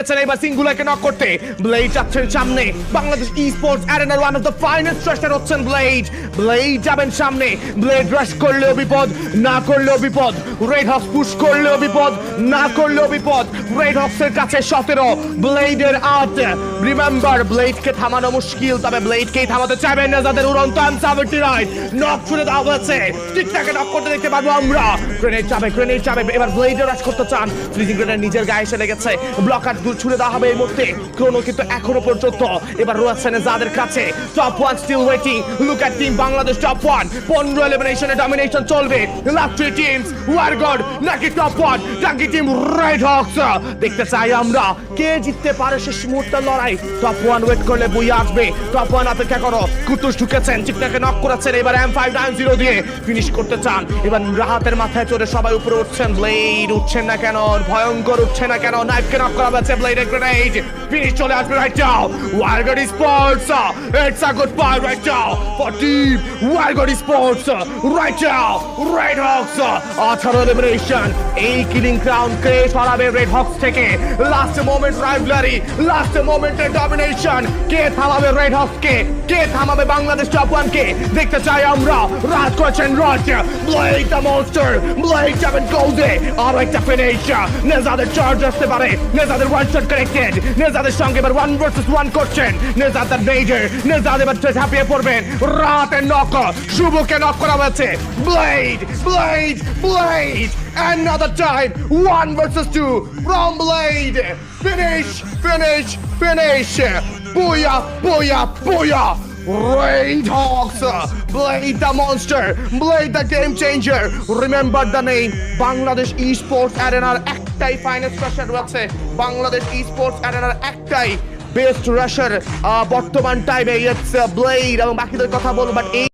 এবার সিঙ্গুলারকে নক করতে ব্লেড যাচ্ছেন সামনে বাংলাদেশ ই-স্পোর্টস অ্যারেনার ওয়ান অফ দ্য ফাইনেস্ট ট্রাস্টার হচ্ছেন ব্লেড যাবেন সামনে ব্লেড রাশ করলেও বিপদ না করলেও বিপদ রেড হক্স পুশ করলেও বিপদ না করলেও বিপদ রেড হক্সের কাছে 17 ব্লেডের 8 রিমেম্বার ব্লেডকে থামানো মুশকিল তবে ব্লেডকেই থামাতে চাইবেন না যাদের উড়ন্ত M79 নক ছুড়ে দেওয়া হয়েছে ঠিকঠাকে নক করতে দেখতে পারবো আমরা গ্রেনেড যাবে এবার ব্লেডে রাশ করতে চান ফ্রিজিং গ্রেনেড নিজের গায়ে এসে লেগেছে ব্লকার ছুড়ে দেওয়া হবে এই মুহূর্তে ক্রোনো কিন্তু এখনো পর্যন্ত এবার রয়েছেন যাদের কাছে top 1 still waiting look at team Bangladesh top 1 15 এলিমিনেশনে ডমিনেশন চলবে লাস্ট 3 টিমস ওয়ারগড নাকি টপ 1 নাকি টিম রেড হক্স দেখতে চাই আমরা কে জিততে পারে শেষ মুহূর্তের লড়াই টপ 1 ওয়েট করলে বই আসবে টপ 1 অপেক্ষা করো কুতুস ঢুকেছেন ঠিকঠাক নক করেছেন এবার M590 দিয়ে ফিনিশ করতে চান এবার রাহাতের মাথায় চড়ে সবাই উপরে উঠছেন ব্লেড উঠছেন না কেন ভয়ঙ্কর উঠছে না কেন নাইফকে নক করা হয়েছে ব্লেডের গ্রেনেড ফিনিশ চলে আসবে right now Wargod sports it's a goodbye right now for team Wargod sports right now red hawks 18 elimination এই কিলিং ক্রাউন কে সরাবে রেড হক্স থেকে লাস্ট মোমেন্ট রাইভালরি লাস্ট মোমেন্টের ডমিনেশন কে থামাবে রেড হক্স কে থামাবে বাংলাদেশ টপ 1 কে দেখতে চাই আমরা রাজ করছেন রজ ব্লেড দ্য মনস্টার ব্লেড যাবেন গোজে আর একটা ফিনিশ নেজাদের চার্জ আসতে পারে নেজাদের ওয়ান শট কানেক্টেড নেজাদের সঙ্গে এবার 1 ভার্সেস 1 করছেন নেজাদের মেজর নেজাদ এবার ঝাঁপিয়ে পড়বেন রাতের নক শুভকে নক করা হয়েছে blade another time 1 versus 2 from Blade finish booyah Raid Hawks, Blade the monster, Blade the game changer. Remember the name. Bangladesh Esports Arena একটাই ফাইনাল রাশার রয়েছে বাংলাদেশ Esports Arena একটাই বেস্ট রাশার বর্তমান টাইমে it's blade এবং বাকিদের কথা বলবো but